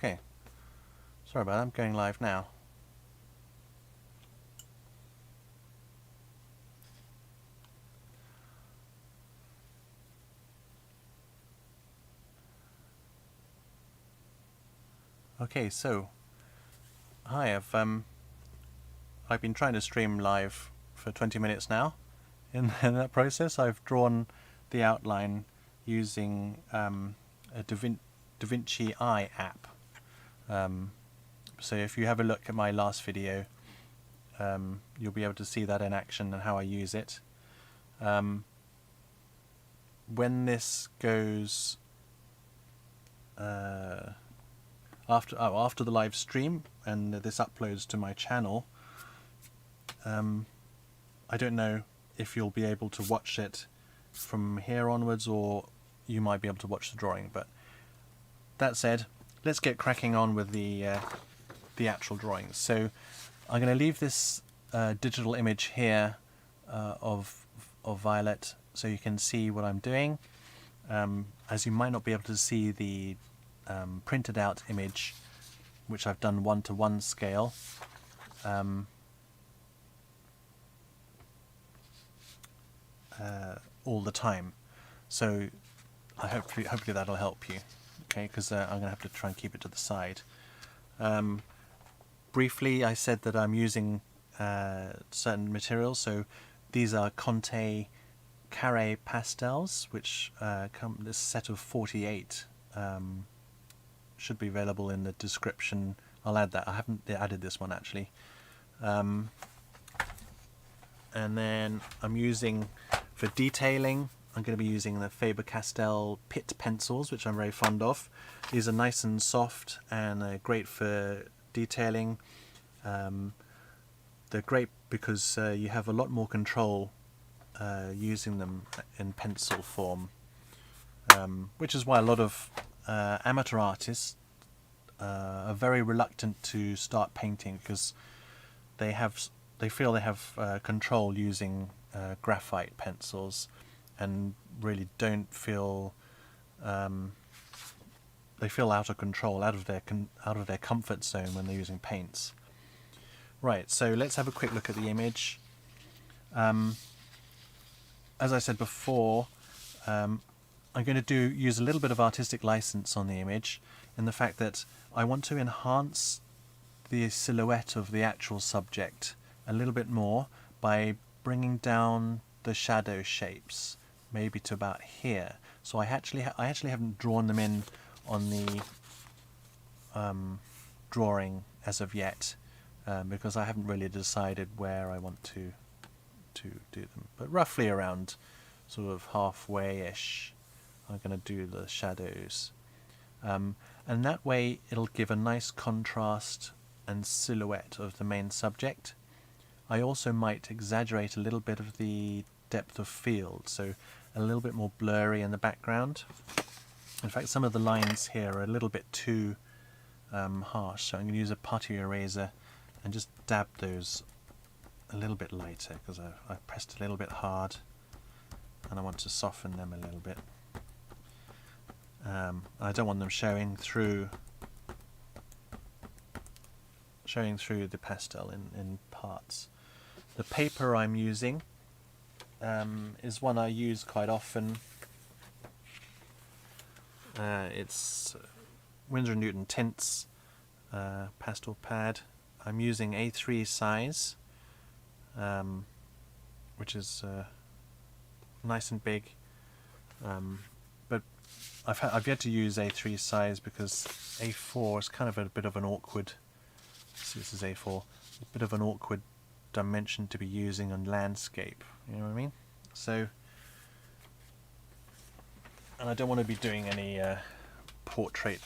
Okay, sorry about that, I'm going live now. Okay, so hi, I've been trying to stream live for 20 minutes now. In that process, I've drawn the outline using a DaVinci Eye app. So if you have a look at my last video, you'll be able to see that in action and how I use it. When this goes after the live stream and this uploads to my channel, I don't know if you'll be able to watch it from here onwards, or you might be able to watch the drawing. But that said, let's get cracking on with the actual drawings. So I'm going to leave this digital image here of Violet so you can see what I'm doing, as you might not be able to see the printed out image, which I've done 1:1 scale. All the time, so hopefully that'll help you. Okay, because I'm going to have to try and keep it to the side. Briefly, I said that I'm using certain materials, so these are Conte Carré pastels, which come this set of 48. Should be available in the description. I'll add that. I haven't added this one actually. And then I'm using, for detailing, I'm going to be using the Faber-Castell Pitt pencils, which I'm very fond of. These are nice and soft and great for detailing. They're great because you have a lot more control using them in pencil form, which is why a lot of amateur artists are very reluctant to start painting, because they feel they have control using graphite pencils, and really don't feel they feel out of control, out of their comfort zone when they're using paints. Right, so let's have a quick look at the image. As I said before, I'm going to use a little bit of artistic license on the image, in the fact that I want to enhance the silhouette of the actual subject a little bit more by bringing down the shadow shapes, maybe to about here. So I actually haven't drawn them in on the drawing as of yet, because I haven't really decided where I want to do them. But roughly around sort of halfway-ish, I'm going to do the shadows. And that way it'll give a nice contrast and silhouette of the main subject. I also might exaggerate a little bit of the depth of field, so a little bit more blurry in the background. In fact, some of the lines here are a little bit too harsh, so I'm going to use a putty eraser and just dab those a little bit lighter, because I pressed a little bit hard and I want to soften them a little bit. I don't want them showing through the pastel in parts. The paper I'm using is one I use quite often. It's Winsor & Newton Tints pastel pad. I'm using A3 size, which is nice and big, but I've yet to use A3 size because A4 is kind of a bit of an awkward. See, this is A4, a bit of an awkward dimension to be using on landscape. You know what I mean? So, and I don't want to be doing any portrait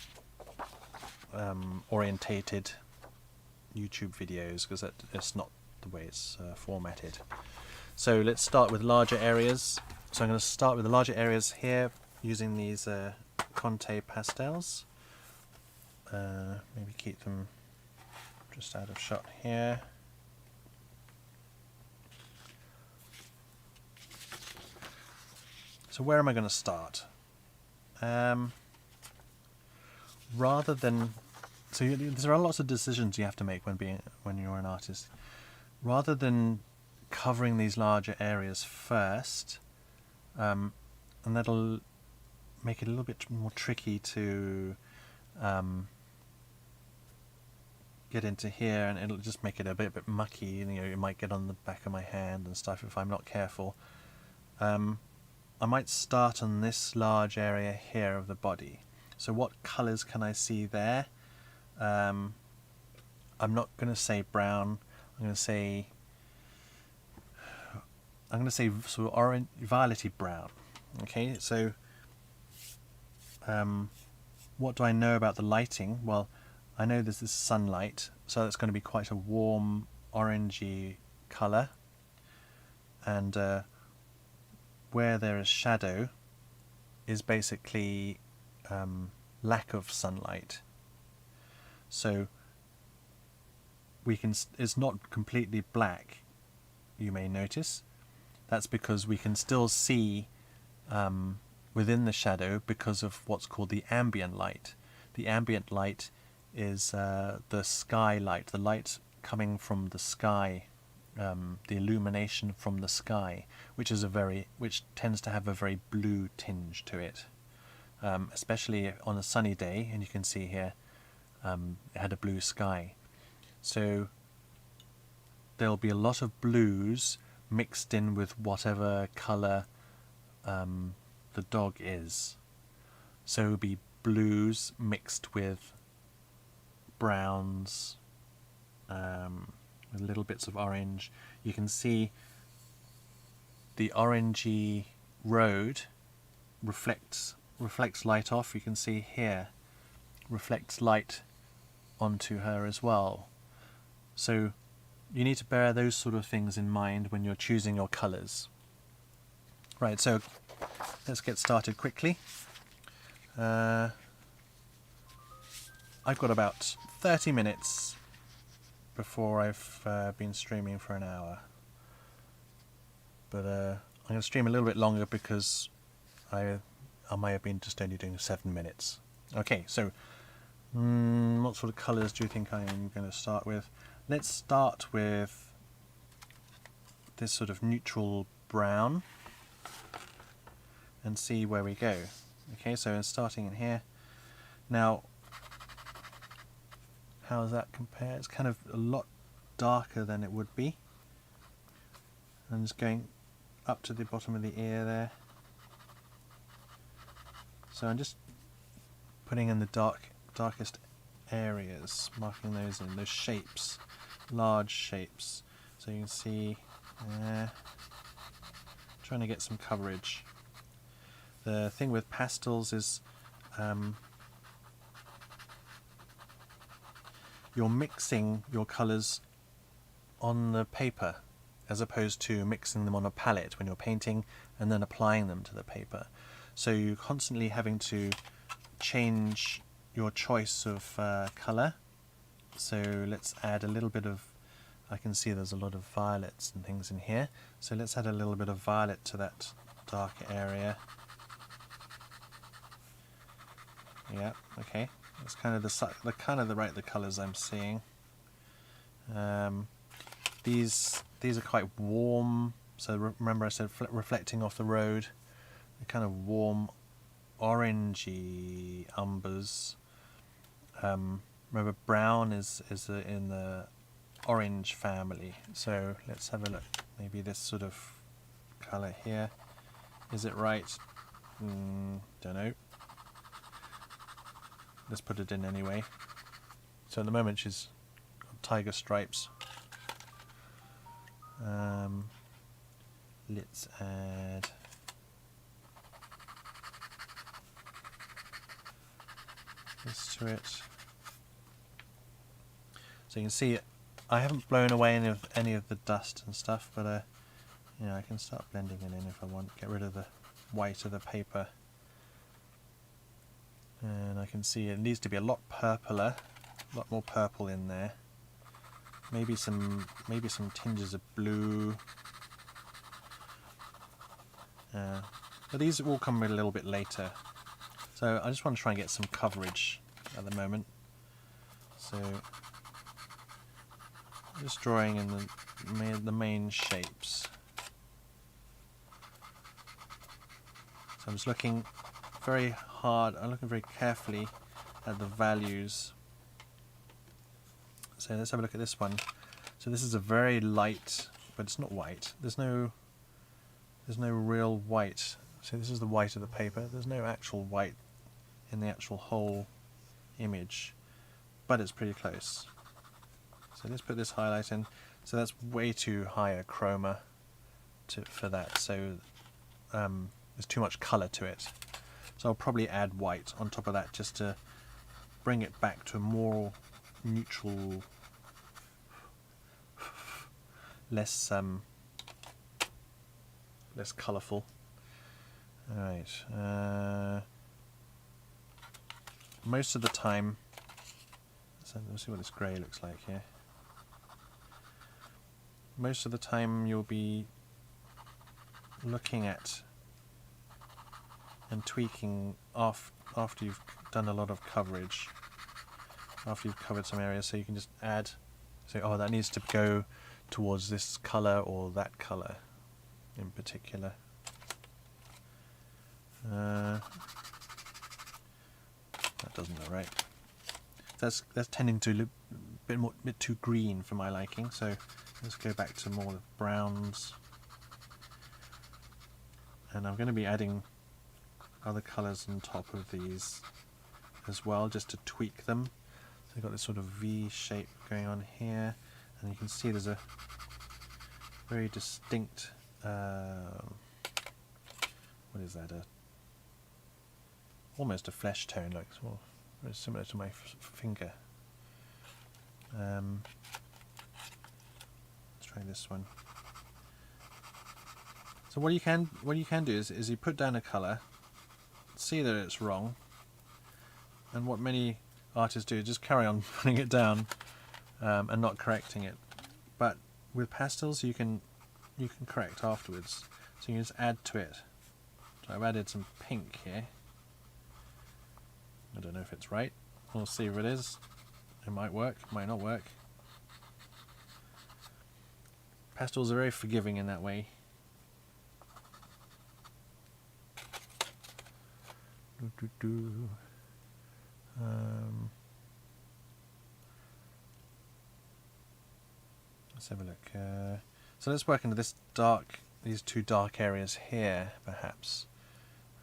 orientated YouTube videos, because that's not the way it's formatted. So let's start with larger areas. So I'm going to start with the larger areas here using these Conte pastels. Maybe keep them just out of shot here. So where am I going to start? Rather than So there are lots of decisions you have to make when you're an artist. Rather than covering these larger areas first, and that'll make it a little bit more tricky to get into here, and it'll just make it a bit mucky. You know, it might get on the back of my hand and stuff if I'm not careful. I might start on this large area here of the body. So what colours can I see there? I'm not going to say brown. I'm going to say sort of orange, violety brown. Okay, so what do I know about the lighting? Well, I know there's this sunlight, so that's going to be quite a warm orangey colour, and where there is shadow is basically lack of sunlight. So it's not completely black, you may notice. That's because we can still see within the shadow because of what's called the ambient light. The ambient light is the sky light, the light coming from the sky, the illumination from the sky, which tends to have a very blue tinge to it, especially on a sunny day. And you can see here it had a blue sky, so there'll be a lot of blues mixed in with whatever colour the dog is. So it would be blues mixed with browns, with little bits of orange. You can see the orangey road reflects light off. You can see here reflects light onto her as well. So you need to bear those sort of things in mind when you're choosing your colours. Right, so let's get started quickly. I've got about 30 minutes before I've been streaming for an hour. But I'm going to stream a little bit longer because I might have been just only doing 7 minutes. Okay, so what sort of colours do you think I'm going to start with? Let's start with this sort of neutral brown and see where we go. Okay, so starting in here. Now, how does that compare? It's kind of a lot darker than it would be. I'm just going up to the bottom of the ear there. So I'm just putting in the darkest areas, marking those in, those shapes, large shapes. So you can see, trying to get some coverage. The thing with pastels is you're mixing your colours on the paper as opposed to mixing them on a palette when you're painting and then applying them to the paper. So you're constantly having to change your choice of colour. So let's add a little bit of, I can see there's a lot of violets and things in here, so let's add a little bit of violet to that darker area. Yeah, okay, that's kind of the colours I'm seeing. These are quite warm, so remember I said reflecting off the road. They're kind of warm orangey umbers. Remember brown is in the orange family, so let's have a look. Maybe this sort of colour here. Is it right? Don't know. Let's put it in anyway. So at the moment she's got tiger stripes. Let's add this to it. So you can see I haven't blown away any of the dust and stuff, but you know, I can start blending it in if I want. Get rid of the white of the paper. And I can see it needs to be a lot purpler, a lot more purple in there. Maybe some tinges of blue. But these will come a little bit later. So I just want to try and get some coverage at the moment. So just drawing in the main shapes. So I'm just looking very hard, I'm looking very carefully at the values. So let's have a look at this one. So this is a very light, but it's not white. There's no real white. So this is the white of the paper. There's no actual white in the actual whole image, but it's pretty close. So let's put this highlight in. So that's way too high a chroma for that. So there's too much color to it. So I'll probably add white on top of that just to bring it back to a more neutral, less colourful. Alright. Most of the time, so let's see what this grey looks like here. Most of the time you'll be looking at and tweaking after you've done a lot of coverage, after you've covered some areas, so you can just add, say, oh, that needs to go towards this colour or that colour in particular. That doesn't look right. That's tending to look a bit too green for my liking, so let's go back to more of browns. And I'm going to be adding other colours on top of these as well, just to tweak them. So you've got this sort of V shape going on here, and you can see there's a very distinct, what is that, almost a flesh tone, like well, very similar to my finger. Let's try this one. So what you can do is you put down a colour, see that it's wrong, and what many artists do is just carry on putting it down and not correcting it. But with pastels you can correct afterwards, so you can just add to it. So I've added some pink here. I don't know if it's right. We'll see if it is. It might work, it might not work. Pastels are very forgiving in that way. Let's have a look. So let's work into these two dark areas here, perhaps.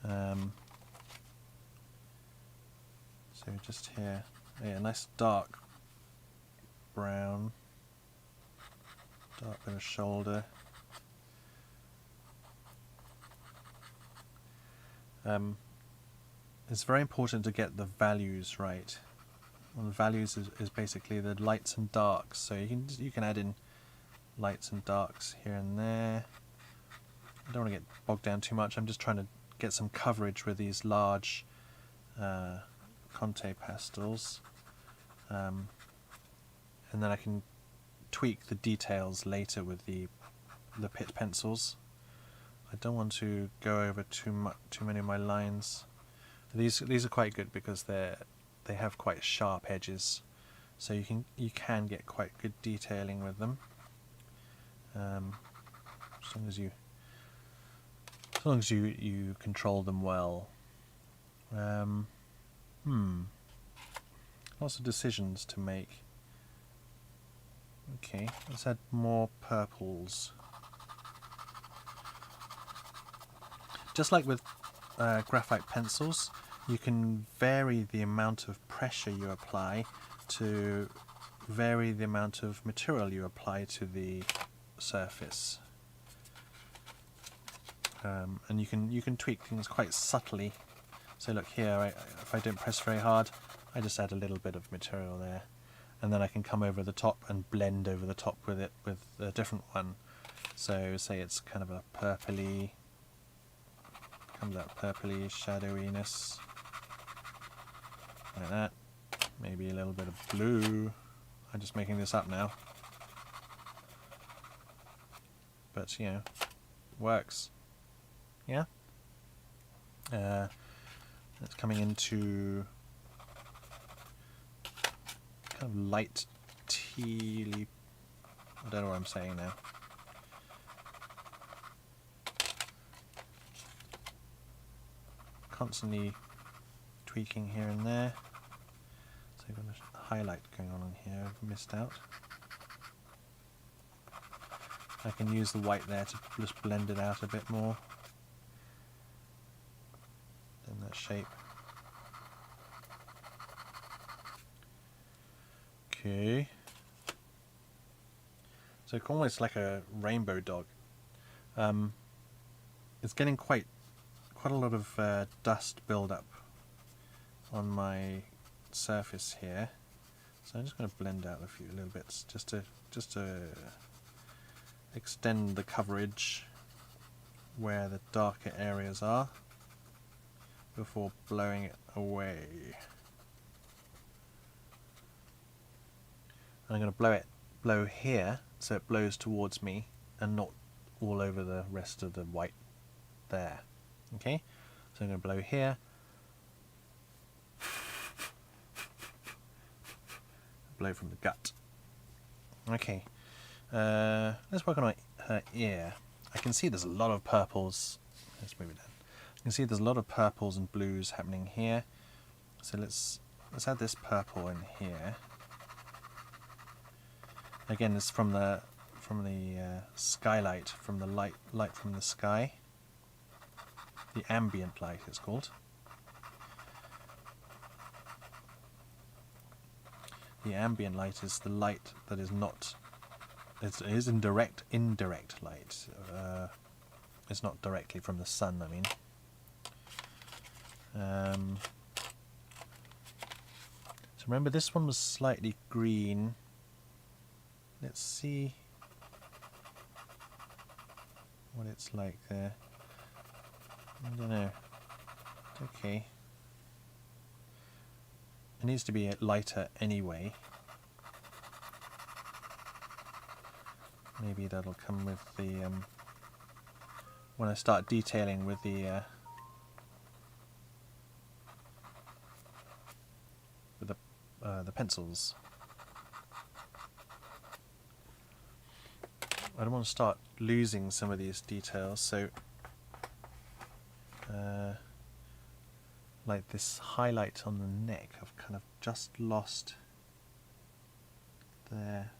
So just here, yeah, nice dark brown, dark bit of shoulder. It's very important to get the values right. Well, the values is basically the lights and darks. So you can add in lights and darks here and there. I don't want to get bogged down too much. I'm just trying to get some coverage with these large Conte pastels, and then I can tweak the details later with the pit pencils. I don't want to go over too many of my lines. These are quite good because they have quite sharp edges, so you can get quite good detailing with them. As long as you control them well. Lots of decisions to make. Okay, let's add more purples. Just like with graphite pencils, you can vary the amount of pressure you apply to vary the amount of material you apply to the surface. And you can tweak things quite subtly. So look here, if I don't press very hard, I just add a little bit of material there, and then I can come over the top and blend over the top with it with a different one. So say it's kind of a purpley, comes that purpley shadowiness, like that. Maybe a little bit of blue. I'm just making this up now, but you know, works. Yeah. It's coming into kind of light tealy. I don't know what I'm saying now. Constantly tweaking here and there. So I've got a highlight going on here I've missed out. I can use the white there to just blend it out a bit more in that shape. Okay. So it's almost like a rainbow dog. It's getting quite a lot of dust build-up on my surface here, so I'm just going to blend out a few little bits just to extend the coverage where the darker areas are before blowing it away. And I'm going to blow here so it blows towards me and not all over the rest of the white there. Okay, so I'm going to blow here, blow from the gut. Okay, let's work on her ear. I can see there's a lot of purples. Let's move it down. You can see there's a lot of purples and blues happening here. So let's add this purple in here. Again, it's from the skylight, from the light from the sky. The ambient light, it's called. The ambient light is the light that is not. It is indirect light. It's not directly from the sun, I mean. So remember, this one was slightly green. Let's see what it's like there. I don't know. Okay. It needs to be lighter anyway. Maybe that'll come with the when I start detailing with the pencils. I don't want to start losing some of these details, so like this highlight on the neck I've kind of just lost there.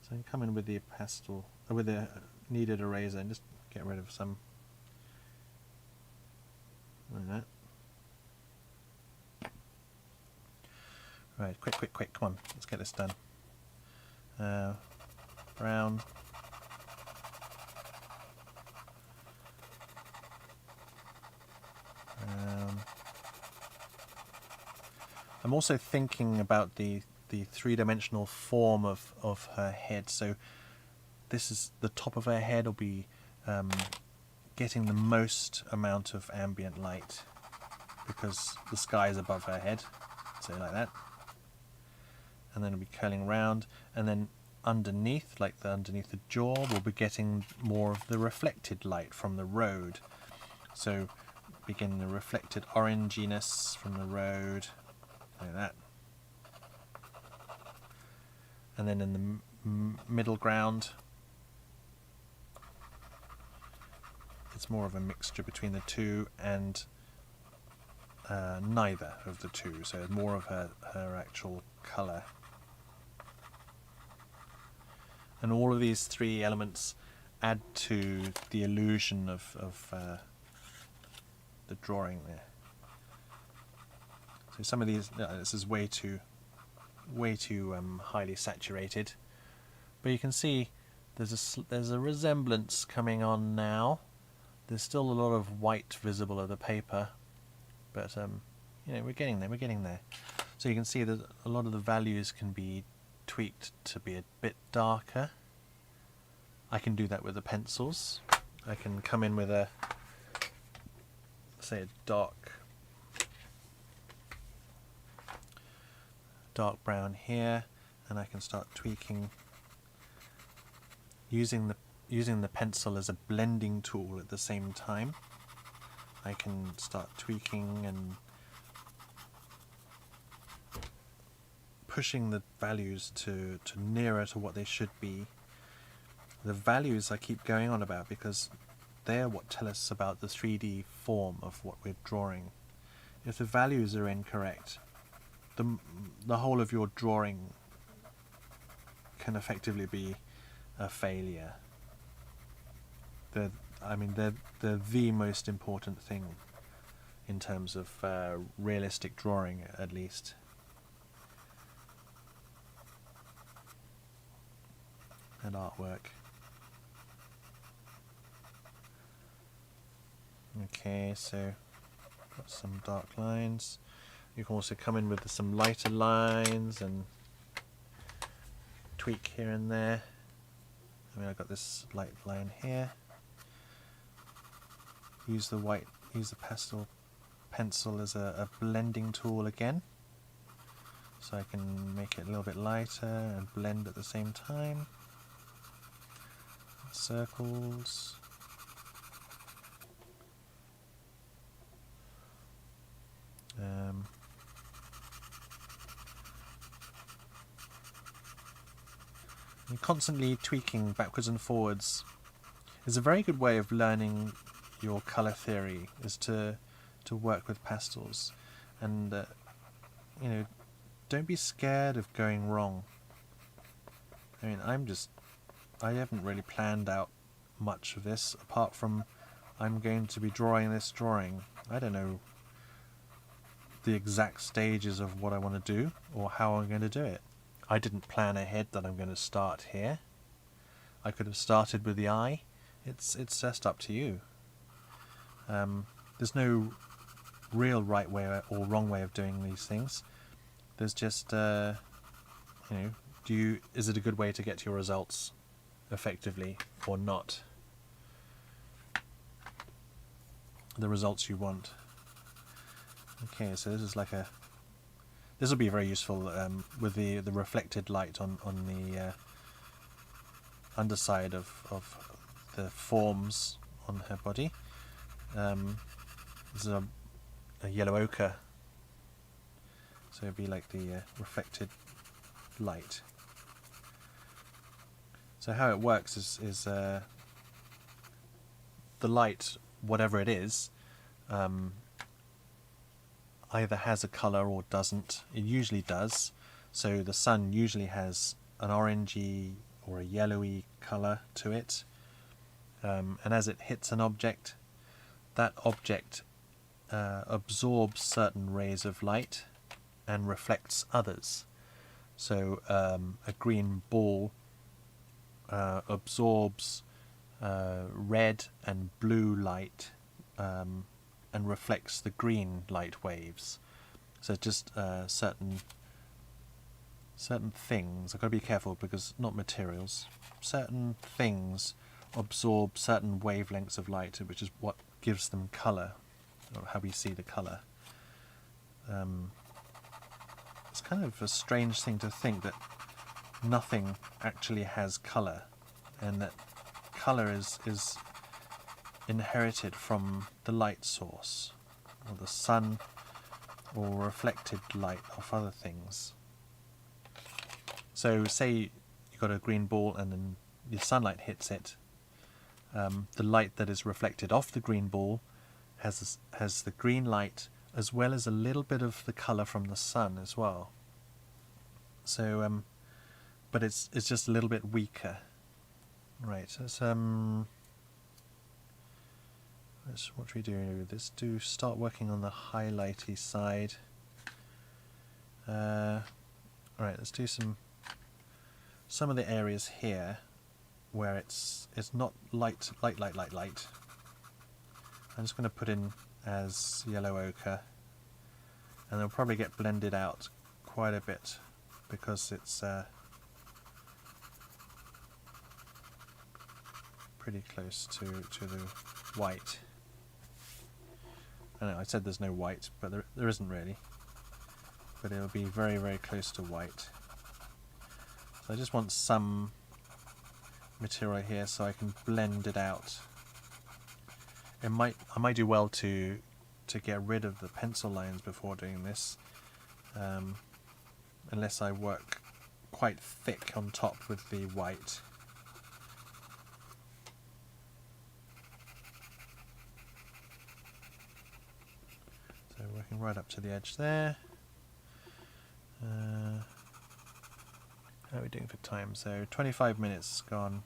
So I can come in with the pastel, with the kneaded eraser and just get rid of some like that. Right, quick, come on, let's get this done. Brown. I'm also thinking about the three-dimensional form of her head. So this is the top of her head will be getting the most amount of ambient light because the sky is above her head, so like that. And then it'll be curling round, and then underneath, like underneath the jaw, we'll be getting more of the reflected light from the road. So begin the reflected oranginess from the road, like that. And then in the middle ground, it's more of a mixture between the two and neither of the two, so more of her actual colour. And all of these three elements add to the illusion of the drawing there. So some of these, this is way too highly saturated, but you can see there's a resemblance coming on now. There's still a lot of white visible of the paper, but you know, we're getting there. So you can see that a lot of the values can be tweaked to be a bit darker. I can do that with the pencils. I can come in with a, say, a dark brown here, and I can start tweaking using the pencil as a blending tool at the same time. I can start tweaking and pushing the values to nearer to what they should be. The values I keep going on about because they're what tell us about the 3D form of what we're drawing. If the values are incorrect, the whole of your drawing can effectively be a failure. They're the most important thing in terms of realistic drawing, at least. And artwork. Okay, so got some dark lines. You can also come in with some lighter lines and tweak here and there. I mean, I've got this light line here. Use the pastel pencil as a blending tool again, so I can make it a little bit lighter and blend at the same time. Circles. And constantly tweaking backwards and forwards is a very good way of learning your colour theory, is to work with pastels. And you know, don't be scared of going wrong. I mean, I haven't really planned out much of this, apart from I'm going to be drawing this drawing. I don't know the exact stages of what I want to do or how I'm going to do it. I didn't plan ahead that I'm going to start here. I could have started with the eye. It's just up to you. There's no real right way or wrong way of doing these things. There's just is it a good way to get your results effectively or not? The results you want. Okay, so this is this will be very useful with the reflected light on the underside of the forms on her body. This is a yellow ochre, so it'd be like the reflected light. So how it works is the light, whatever it is, either has a colour or doesn't. It usually does. So the sun usually has an orangey or a yellowy colour to it. And as it hits an object, that object absorbs certain rays of light and reflects others. So a green ball absorbs red and blue light and reflects the green light waves. So just certain things, I've got to be careful because not materials, certain things absorb certain wavelengths of light, which is what gives them colour, or how we see the colour. It's kind of a strange thing to think that nothing actually has colour, and that colour is inherited from the light source, or the sun, or reflected light of other things. So say you've got a green ball and then the sunlight hits it, the light that is reflected off the green ball has the green light as well as a little bit of the colour from the sun as well. So but it's just a little bit weaker. Right, so what do we do? Let's start working on the highlighty side. Alright, let's do some of the areas here where it's not light. I'm just going to put in as yellow ochre, and they'll probably get blended out quite a bit because it's pretty close to the white. I know I said there's no white, but there isn't really, but it'll be very, very close to white. So I just want some material here so I can blend it out. I might do well to get rid of the pencil lines before doing this. unless I work quite thick on top with the white. So working right up to the edge there. How are we doing for time? So 25 minutes gone.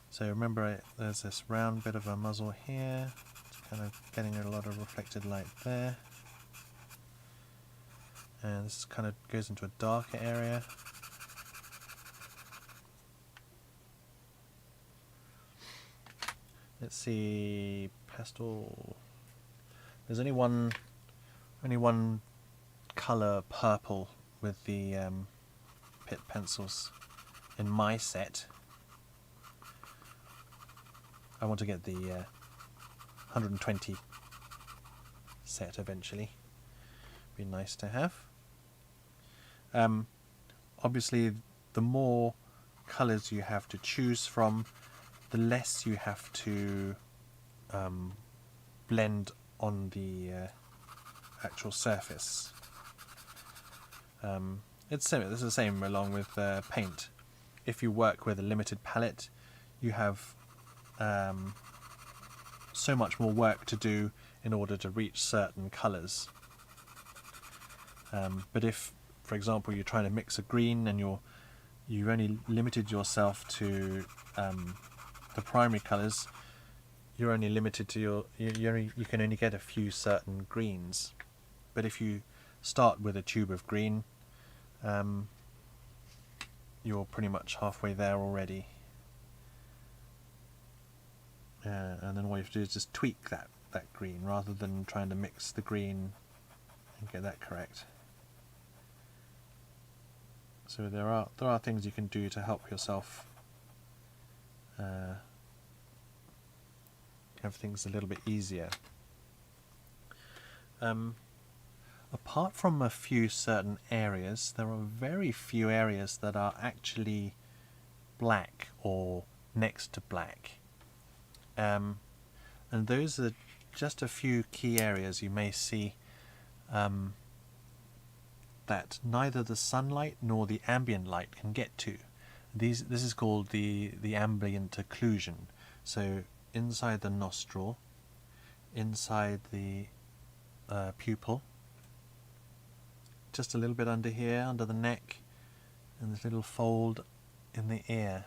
So remember, there's this round bit of a muzzle here. It's kind of getting a lot of reflected light there. And this kind of goes into a darker area. Let's see, pastel. There's only one color purple with the pit pencils in my set. I want to get the 120 set eventually. Be nice to have. Obviously, the more colors you have to choose from, the less you have to blend on the actual surface. It's similar. This is the same along with paint. If you work with a limited palette, you have so much more work to do in order to reach certain colors. But if, for example, you're trying to mix a green and you've only limited yourself to the primary colors, you're only limited to you can only get a few certain greens. But if you start with a tube of green, you're pretty much halfway there already. And then all you have to do is just tweak that green rather than trying to mix the green and get that correct. So there are things you can do to help yourself have things a little bit easier. Apart from a few certain areas, there are very few areas that are actually black or next to black. And those are just a few key areas you may see that neither the sunlight nor the ambient light can get to. This is called the ambient occlusion. So inside the nostril, inside the pupil, just a little bit under here, under the neck, and this little fold in the ear.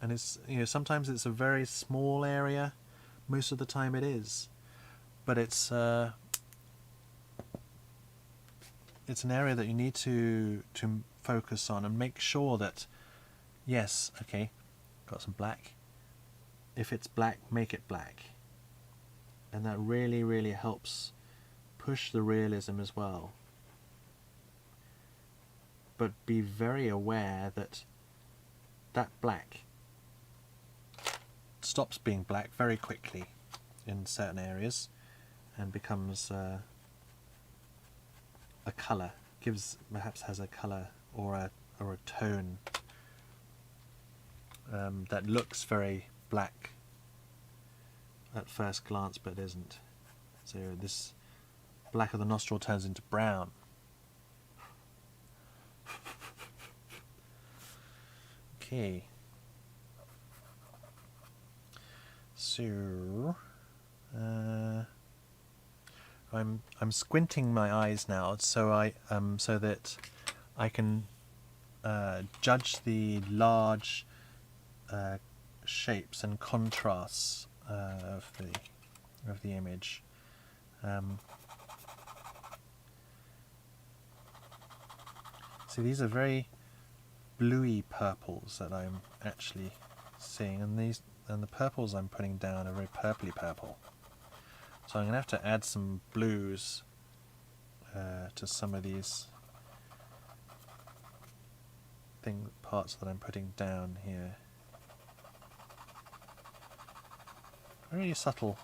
And it's, sometimes it's a very small area, most of the time it is, but it's an area that you need to focus on and make sure that, yes, okay, got some black. If it's black, make it black. And that really, really helps push the realism as well. But be very aware that that black stops being black very quickly in certain areas and becomes a colour, perhaps has a colour or a tone that looks very black at first glance but isn't. So this black of the nostril turns into brown. Okay. So I'm squinting my eyes now, so so that I can judge the large shapes and contrasts of the image. See, these are very bluey purples that I'm actually seeing, and the purples I'm putting down are very purpley purple. So I'm going to have to add some blues to some of these parts that I'm putting down here. Very subtle,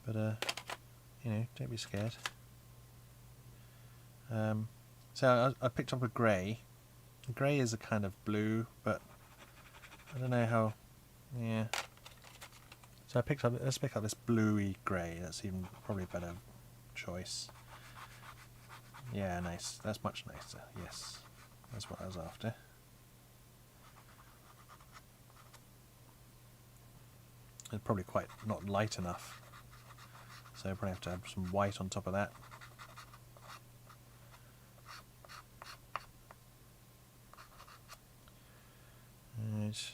but don't be scared. So I picked up a grey. Grey is a kind of blue, but I don't know how. Yeah, So let's pick up this bluey grey. That's even probably a better choice. Yeah, nice. That's much nicer. Yes, that's what I was after. It's probably quite not light enough, so I probably have to have some white on top of that. Right.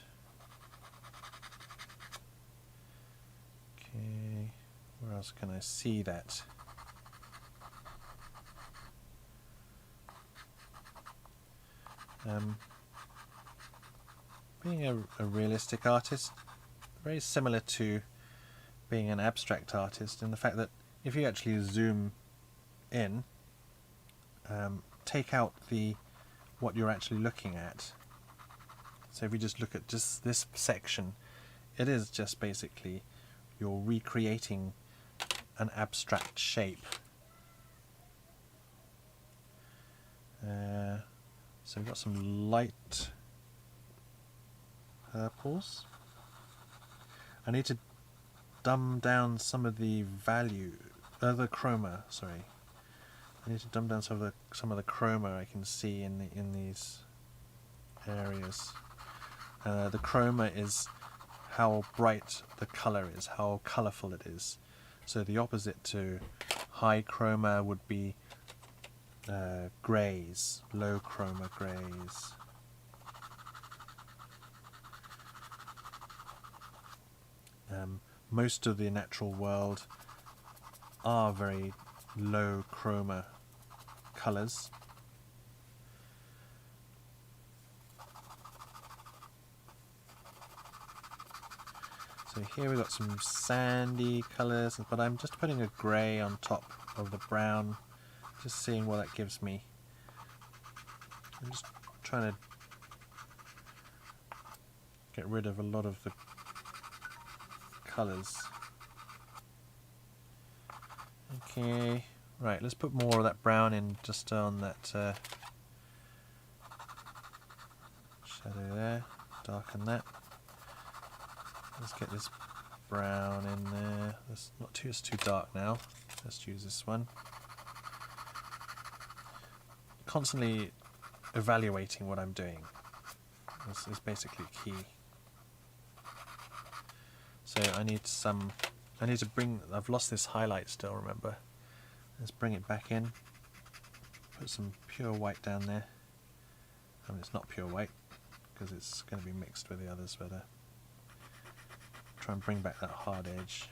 Okay, where else can I see that? Being a realistic artist, very similar to being an abstract artist in the fact that if you actually zoom in, take out what you're actually looking at. So if you just look at just this section, it is just basically you're recreating an abstract shape. So we've got some light purples. I need to dumb down some of the the chroma. Sorry, I need to dumb down some of the chroma I can see in these areas. The chroma is how bright the color is, how colorful it is. So the opposite to high chroma would be greys, low chroma greys. Most of the natural world are very low chroma colors. So here we've got some sandy colors, but I'm just putting a grey on top of the brown, just seeing what that gives me. I'm just trying to get rid of a lot of the colours. Okay, right, let's put more of that brown in just on that shadow there, darken that. Let's get this brown in there. It's too dark now. Let's use this one. Constantly evaluating what I'm doing. This is basically key. So I've lost this highlight still, remember. Let's bring it back in. Put some pure white down there. I mean, it's not pure white because it's going to be mixed with the others, but try and bring back that hard edge.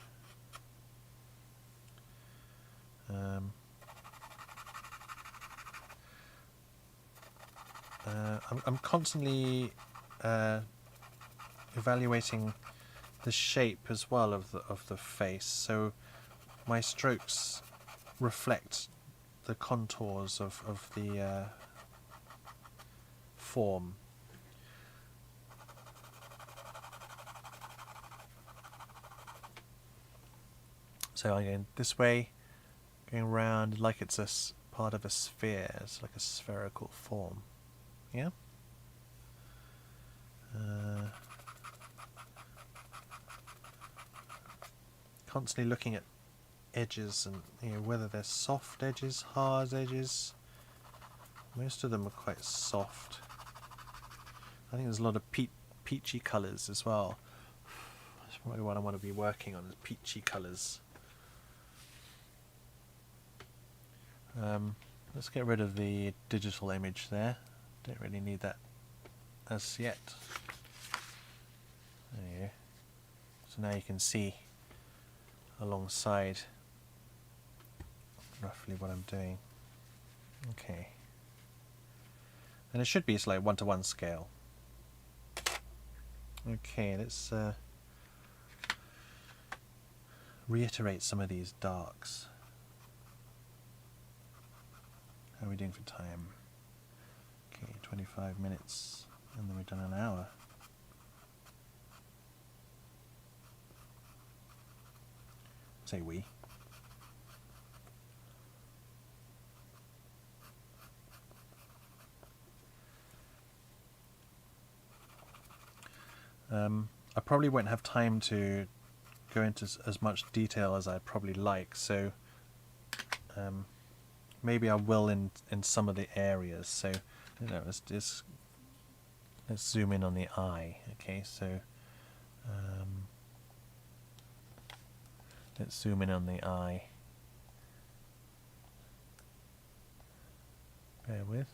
I'm constantly evaluating the shape as well of the face, so my strokes reflect the contours of the form. So I'm going this way, going around like it's part of a sphere. It's like a spherical form. Yeah? Constantly looking at edges and whether they're soft edges, hard edges. Most of them are quite soft. I think there's a lot of peachy colours as well. That's probably what I want to be working on, is peachy colours. Let's get rid of the digital image there. Don't really need that as yet. There you go. So now you can see alongside roughly what I'm doing. Okay. And it should be like 1:1 scale. Okay, let's reiterate some of these darks. How are we doing for time? Okay, 25 minutes, and then we've done an hour. Say we. I probably won't have time to go into as much detail as I'd probably like, so maybe I will in some of the areas. So let's zoom in on the eye. Okay, so let's zoom in on the eye. Bear with.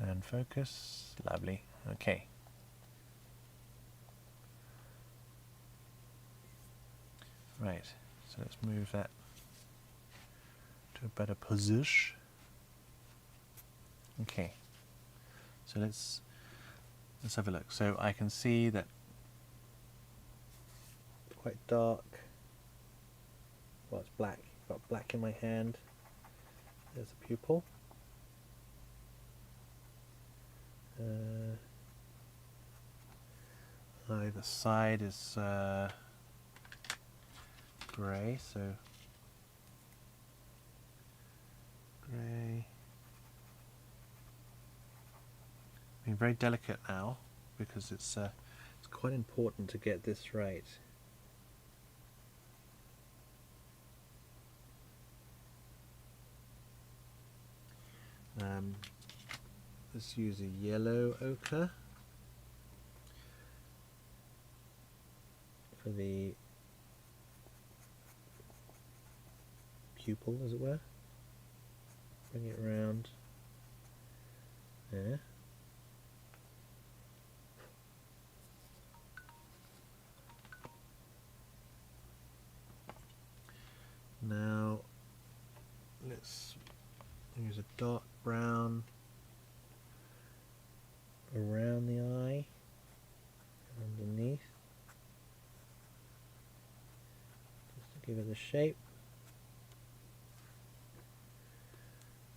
And focus. Lovely. Okay. Right. So let's move that to a better position. Okay. So let's have a look. So I can see that quite dark. Well, it's black. Got black in my hand. There's the pupil. Either side is grey, so grey. Being very delicate now because it's quite important to get this right. Let's use a yellow ochre for the pupil, as it were. Bring it around there. Now let's use a dark brown around the eye, underneath, just to give it a shape.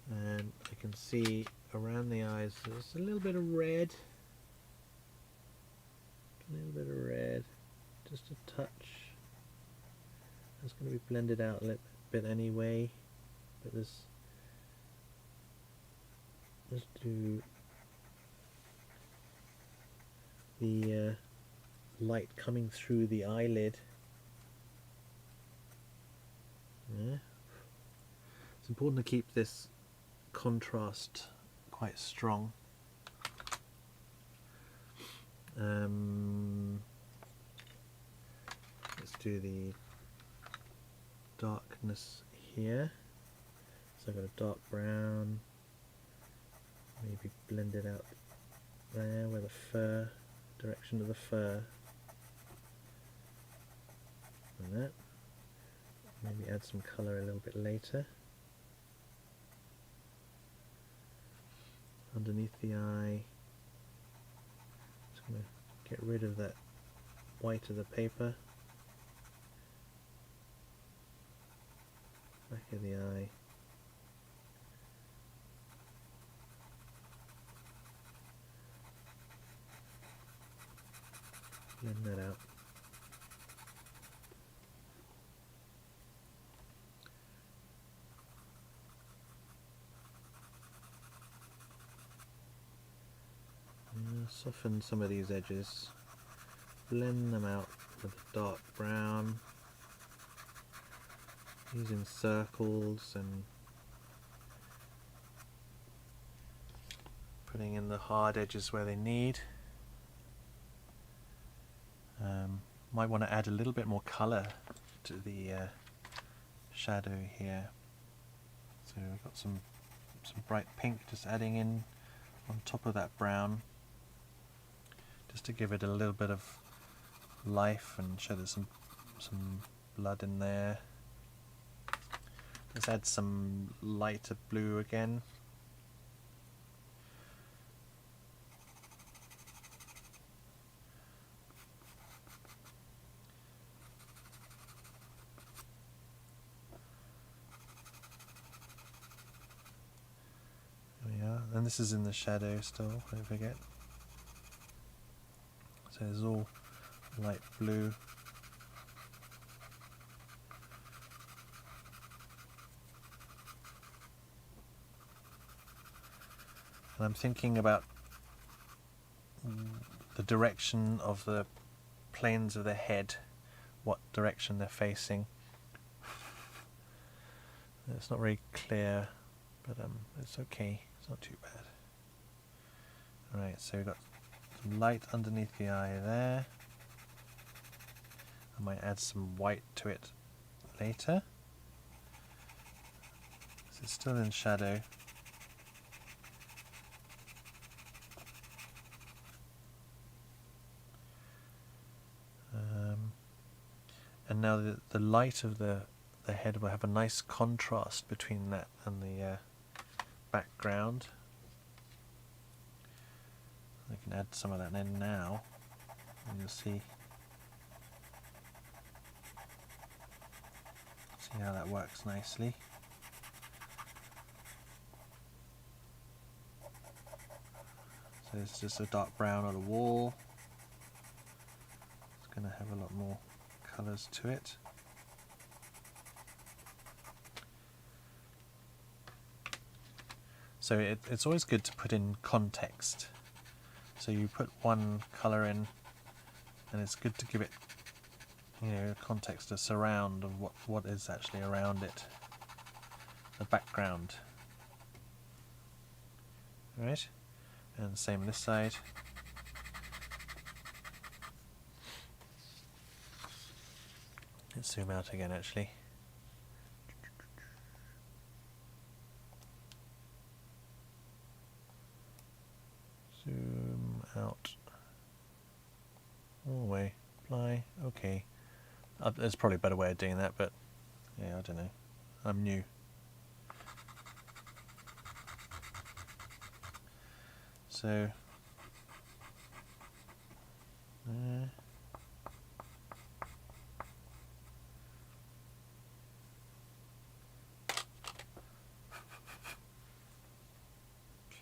And I can see around the eyes there's a little bit of red, just a touch. That's going to be blended out a little bit anyway, but let's do the light coming through the eyelid. Yeah. It's important to keep this contrast quite strong. Let's do the darkness here. So I've got a dark brown, maybe blend it out there where the fur, direction of the fur, and that. Maybe add some colour a little bit later. Underneath the eye, just going to get rid of that white of the paper. Back of the eye. Blend that out. Soften some of these edges, blend them out with dark brown, using circles and putting in the hard edges where they need. Might want to add a little bit more colour to the shadow here. So we've got some bright pink just adding in on top of that brown, just to give it a little bit of life and show there's some blood in there. Let's add some lighter blue again. There we are, and this is in the shadow still, don't forget. So it's all light blue. And I'm thinking about the direction of the planes of the head, what direction they're facing. It's not very clear, but it's okay. It's not too bad. Alright, so we've got some light underneath the eye there. I might add some white to it later. It's still in shadow. And now the light of the head will have a nice contrast between that and the background. I can add some of that in now, and you'll see how that works nicely. So it's just a dark brown on the wall. It's going to have a lot more colours to it. So it's always good to put in context. So you put one colour in, and it's good to give it, context, a surround of what is actually around it, the background. Right, and same this side. Let's zoom out again, actually. Zoom out. All the way. Apply. Okay. There's probably a better way of doing that, but yeah, I don't know. I'm new. So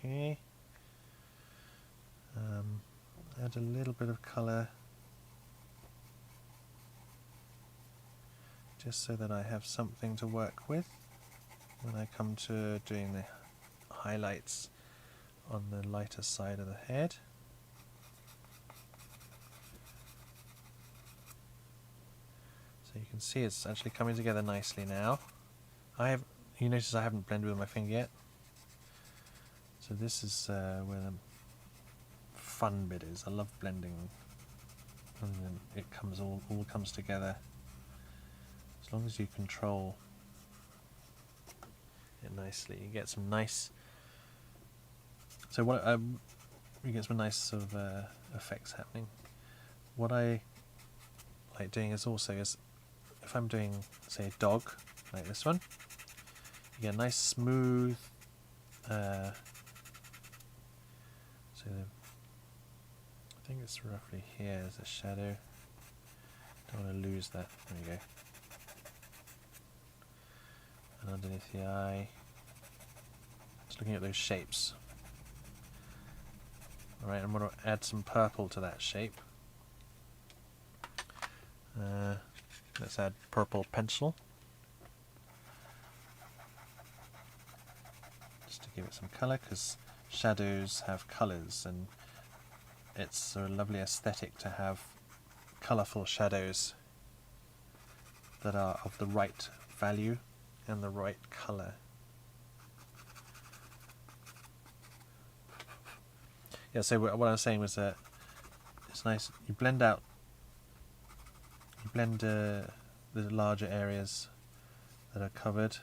okay. Add a little bit of colour just so that I have something to work with when I come to doing the highlights on the lighter side of the head. So you can see it's actually coming together nicely now. You notice I haven't blended with my finger yet. So this is where the fun bit is. I love blending, and then it comes all comes together. As long as you control it nicely, you get some nice. So what you get some nice sort of effects happening. What I like doing is if I'm doing, say, a dog like this one, you get a nice smooth. I think it's roughly here as a shadow. Don't want to lose that. There we go. And underneath the eye, just looking at those shapes. Alright, I'm going to add some purple to that shape. Let's add purple pencil. Just to give it some colour, because shadows have colours, and it's a lovely aesthetic to have colourful shadows that are of the right value and the right colour. Yeah, so what I was saying was that it's nice, you blend the larger areas that are covered,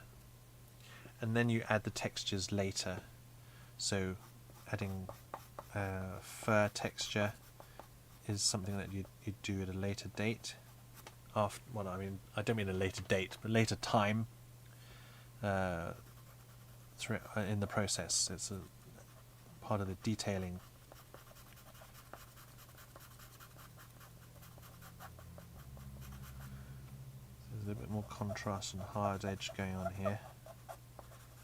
and then you add the textures later. So adding fur texture is something that you do at a later date. I don't mean a later date, but later time in the process. It's a part of the detailing. There's a bit more contrast and hard edge going on here.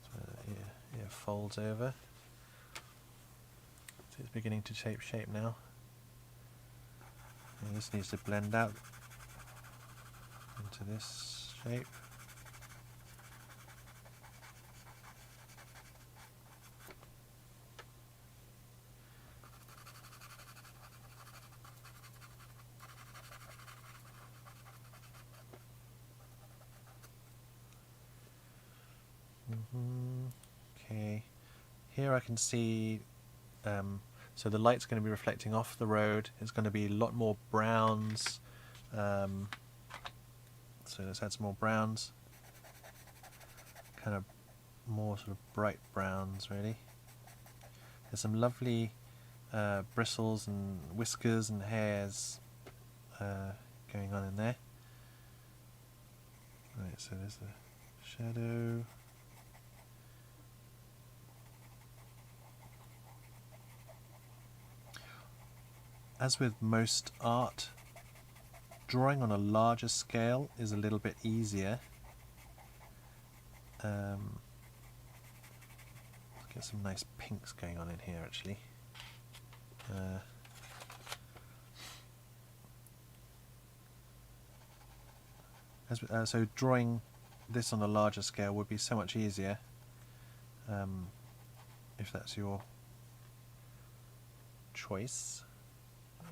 So the ear folds over. So it's beginning to take shape now. And this needs to blend out into this shape. Okay, here I can see, so the light's going to be reflecting off the road. It's going to be a lot more browns. So let's add some more browns. Kind of more sort of bright browns, really. There's some lovely bristles and whiskers and hairs going on in there. Right, so there's the shadow. As with most art, drawing on a larger scale is a little bit easier. Let's get some nice pinks going on in here, actually. So drawing this on a larger scale would be so much easier, if that's your choice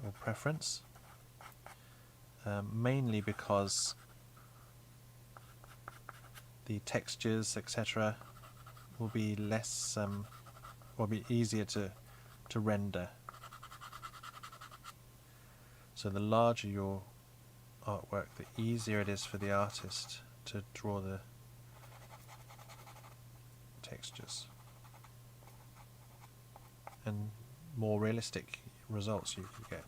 or preference, mainly because the textures, etc., will be less, will be easier to render. So the larger your artwork, the easier it is for the artist to draw the textures, and more realistic results you can get.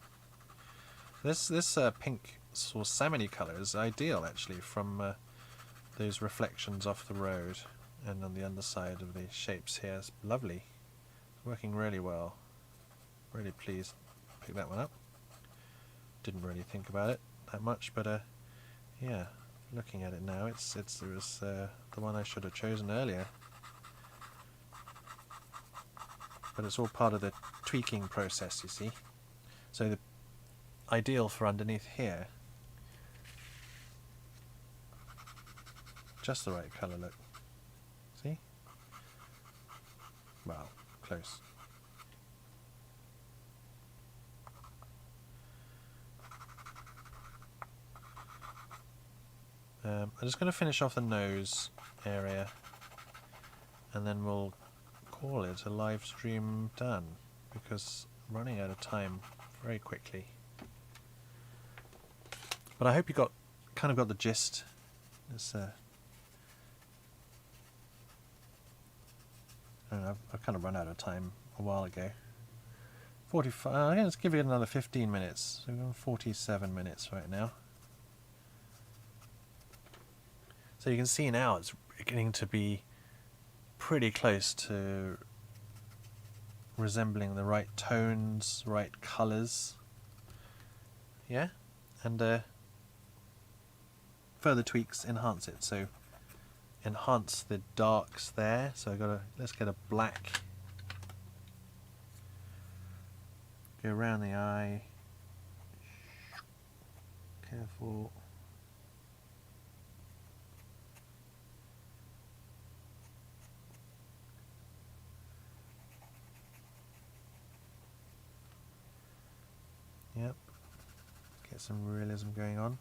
This pink sort of salmon-y colour is ideal, actually, from those reflections off the road and on the underside of the shapes here. It's lovely. It's working really well. Really pleased to pick that one up. Didn't really think about it that much, but yeah, looking at it now, it was the one I should have chosen earlier. But it's all part of the tweaking process, you see. So the ideal for underneath here, just the right colour, look. See? Wow, close. I'm just going to finish off the nose area, and then we'll call it a live stream done, because I'm running out of time very quickly. But I hope you kind of got the gist. It's, I don't know, I've kind of run out of time a while ago. 45. I'm going to give it another 15 minutes. So we're on 47 minutes right now. So you can see now it's beginning to be pretty close to resembling the right tones, right colours. Yeah? And further tweaks enhance it. So enhance the darks there. So let's get a black. Go around the eye. Careful. Yep. Get some realism going on.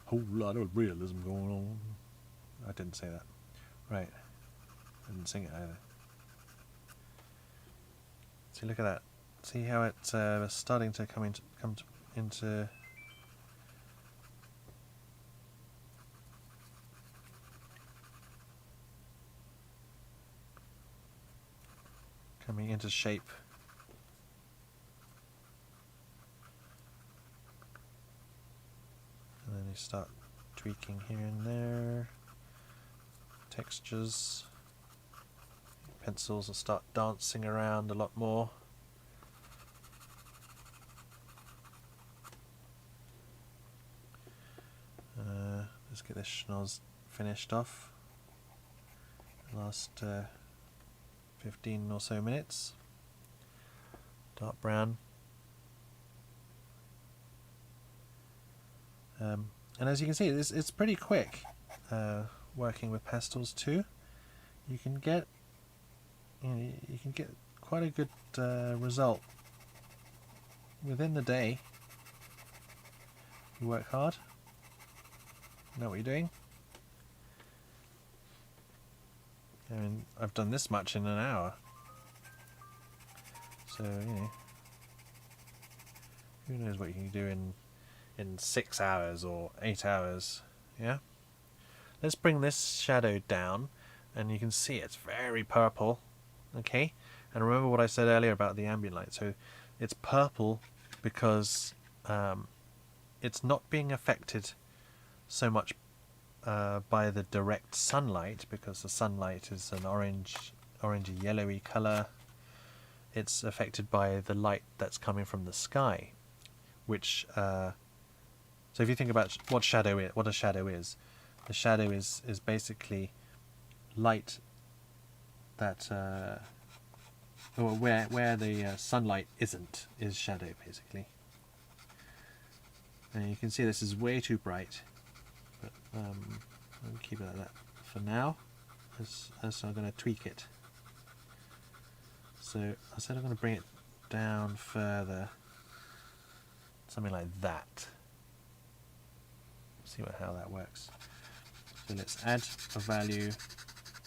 Whole lot of realism going on. I didn't say that. Right. I didn't sing it either. See, look at that. See how it's starting to come into coming into shape. And then you start tweaking here and there. Textures. Pencils will start dancing around a lot more. Let's get this schnoz finished off. Last 15 or so minutes. Dark brown. And as you can see, it's pretty quick working with pastels too. You can get quite a good result within the day. You work hard. You know what you're doing. I mean, I've done this much in an hour. So, you know, who knows what you can do in 6 hours or 8 hours, yeah? Let's bring this shadow down, and you can see it's very purple, okay? And remember what I said earlier about the ambient light. So it's purple because it's not being affected so much by the direct sunlight, because the sunlight is an orangey yellowy color. It's affected by the light that's coming from the sky, which so if you think about what a shadow is, the shadow is basically light that or where the sunlight isn't is shadow, basically. And you can see this is way too bright, but I'll keep it like that for now, as I'm going to tweak it. So I said I'm going to bring it down further, something like that. See how that works. So let's add a value,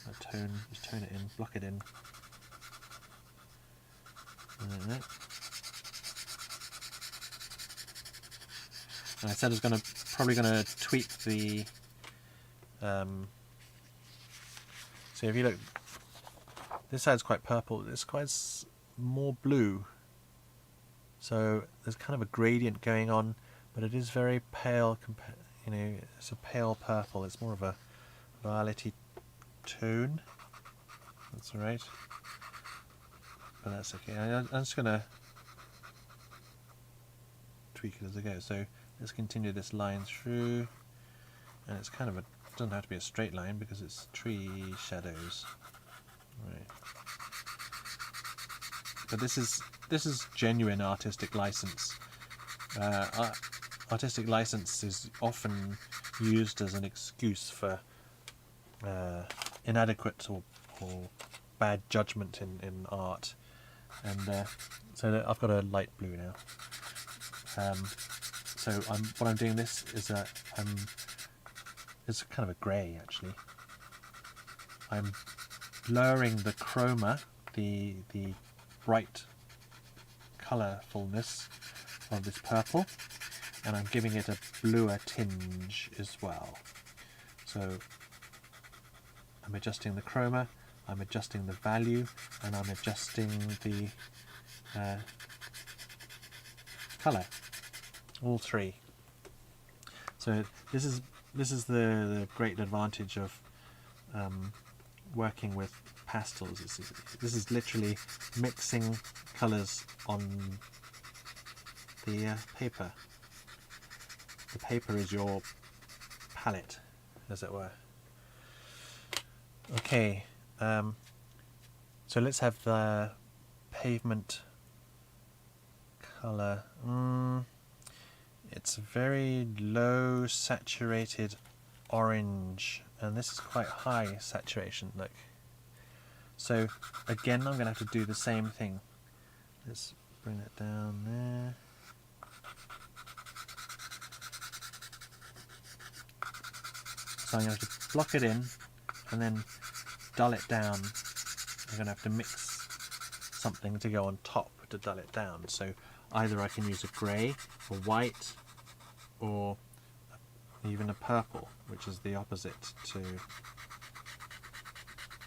a tone, just tone it in, block it in. And I said I was probably going to tweak the. So if you look, this side's quite purple. This quite more blue. So there's kind of a gradient going on, but it is very pale. You know, it's a pale purple. It's more of a violet-y tone. That's all right. But that's okay. I'm just going to tweak it as I go. So let's continue this line through, and it's kind of it doesn't have to be a straight line because it's tree shadows. Right. But this is genuine artistic license. Artistic license is often used as an excuse for inadequate or bad judgment in art, and so I've got a light blue now. So what I'm doing this is it's kind of a grey actually. I'm lowering the chroma, the bright colourfulness of this purple, and I'm giving it a bluer tinge as well. So I'm adjusting the chroma, I'm adjusting the value, and I'm adjusting the colour. All three. So this is the great advantage of working with pastels. This is literally mixing colours on the paper. The paper is your palette, as it were. Okay, so let's have the pavement colour. It's a very low saturated orange, and this is quite high saturation, look. So again, I'm going to have to do the same thing. Let's bring that down there. So I'm going to have to block it in and then dull it down. I'm going to have to mix something to go on top to dull it down. So either I can use a grey, a white, or even a purple, which is the opposite to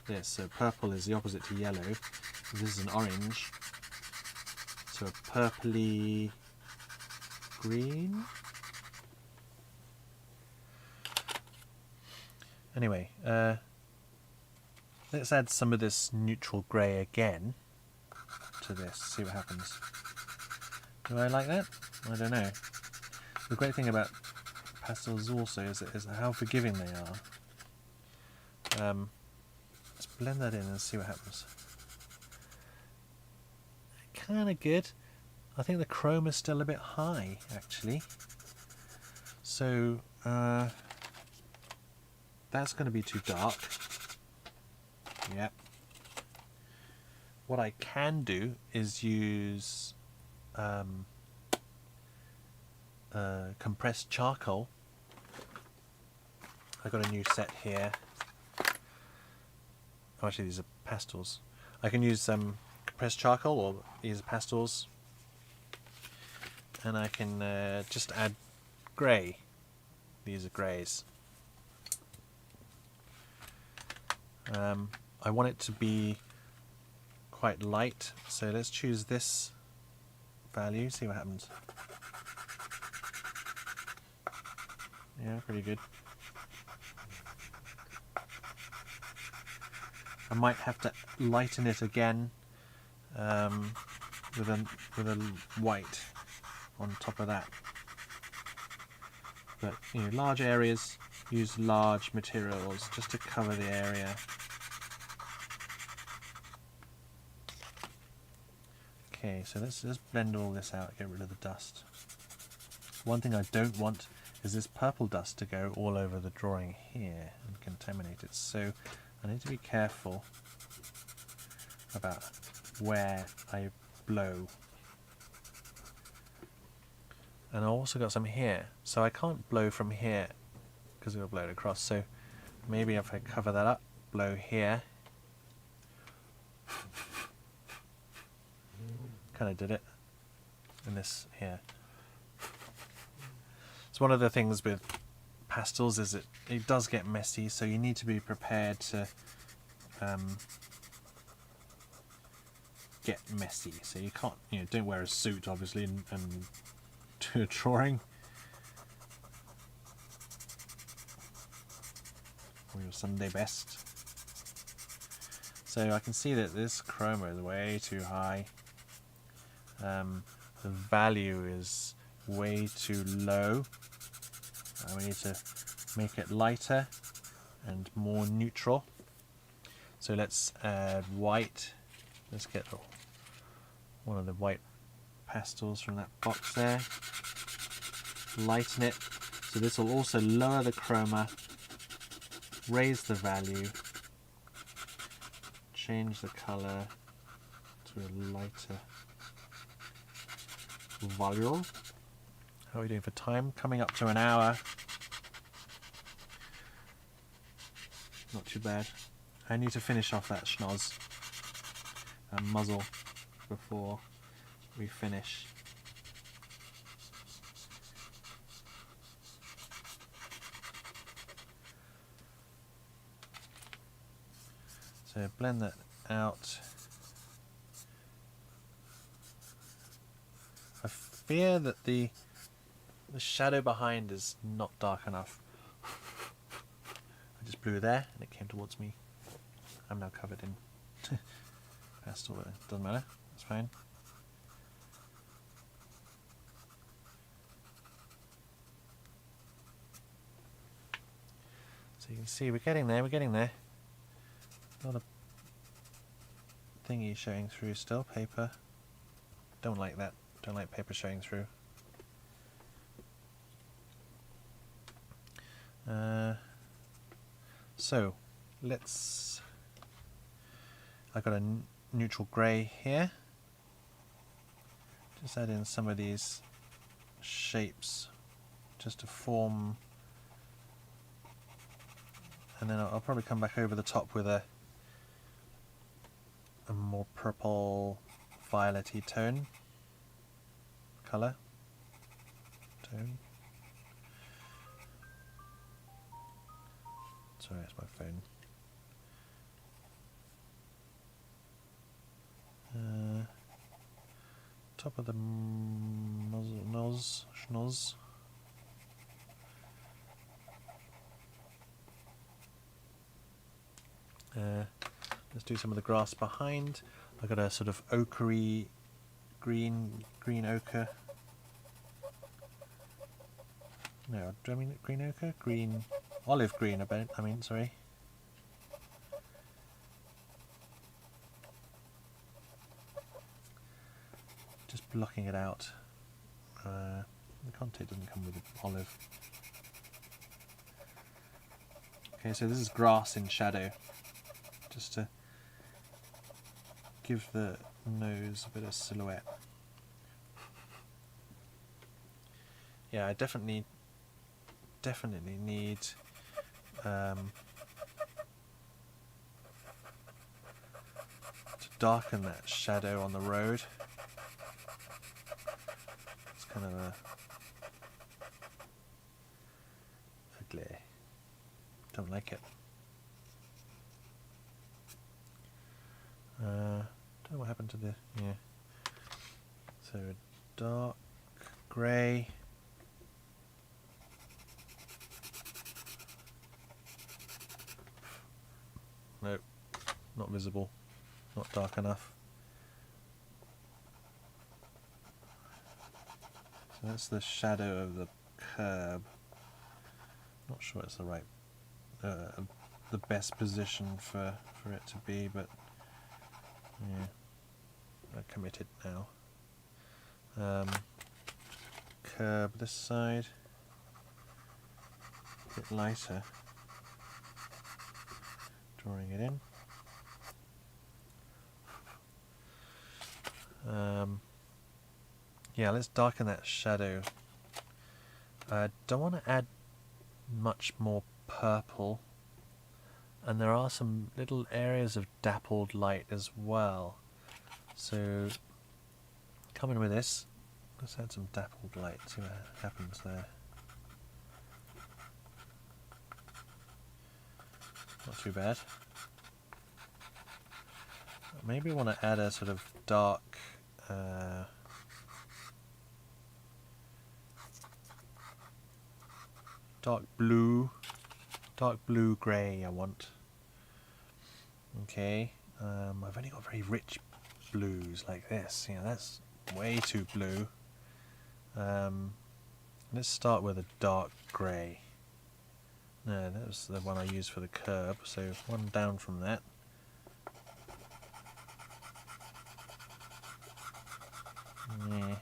this. So purple is the opposite to yellow. This is an orange. So a purpley green. Anyway, let's add some of this neutral grey again to this, see what happens. Do I like that? I don't know. The great thing about pastels also is how forgiving they are. Let's blend that in and see what happens. Kind of good. I think the chroma is still a bit high, actually. So that's going to be too dark. Yep. What I can do is use compressed charcoal. I've got a new set here. Oh, actually, these are pastels. I can use compressed charcoal, or these are pastels, and I can just add grey. These are greys. I want it to be quite light, so let's choose this value, see what happens. Yeah, pretty good. I might have to lighten it again with a white on top of that. But you know, large areas use large materials just to cover the area. Okay, so let's blend all this out, get rid of the dust. One thing I don't want is this purple dust to go all over the drawing here and contaminate it. So I need to be careful about where I blow. And I also got some here, so I can't blow from here because it'll blow it across. So maybe if I cover that up, blow here. Kind of did it. And this here. So one of the things with pastels is it does get messy, so you need to be prepared to get messy. So you can't, you know, don't wear a suit obviously and do a drawing. Or your Sunday best. So I can see that this chroma is way too high. The value is way too low. We need to make it lighter and more neutral. So let's add white. Let's get one of the white pastels from that box there. Lighten it. So this will also lower the chroma, raise the value, change the color to a lighter value. How are we doing for time? Coming up to an hour. Not too bad. I need to finish off that schnoz and muzzle before we finish. So blend that out. I fear that the shadow behind is not dark enough. I just blew there and it came towards me. I'm now covered in pastel, but it doesn't matter, it's fine. So you can see we're getting there, A lot of thingy showing through still, paper. Don't like that, don't like paper showing through. So let's, I've got a neutral grey here. Just add in some of these shapes just to form, and then I'll probably come back over the top with a more purple violet-y tone. Sorry, it's my phone. Top of the schnoz. Let's do some of the grass behind. I've got a sort of ochre green ochre. No, do I mean green ochre? Green, olive green, I mean, sorry. Just blocking it out. The content doesn't come with olive. Okay, so this is grass in shadow, just to give the nose a bit of silhouette. Yeah, I definitely need darken that shadow on the road. It's kind of ugly. Don't like it. Don't know what happened to the, yeah. So dark grey. Nope, not visible, not dark enough. So that's the shadow of the curb. Not sure it's the right, the best position for it to be, but yeah, I'm committed now. Curb this side, a bit lighter. Drawing it in. Yeah, let's darken that shadow. I don't want to add much more purple, and there are some little areas of dappled light as well. So coming with this, let's add some dappled light, see what happens there. Not too bad. Maybe I want to add a sort of dark dark blue grey I want. Okay, I've only got very rich blues like this. Yeah, that's way too blue. Let's start with a dark grey. No, that was the one I used for the curb, so one down from that. Yeah.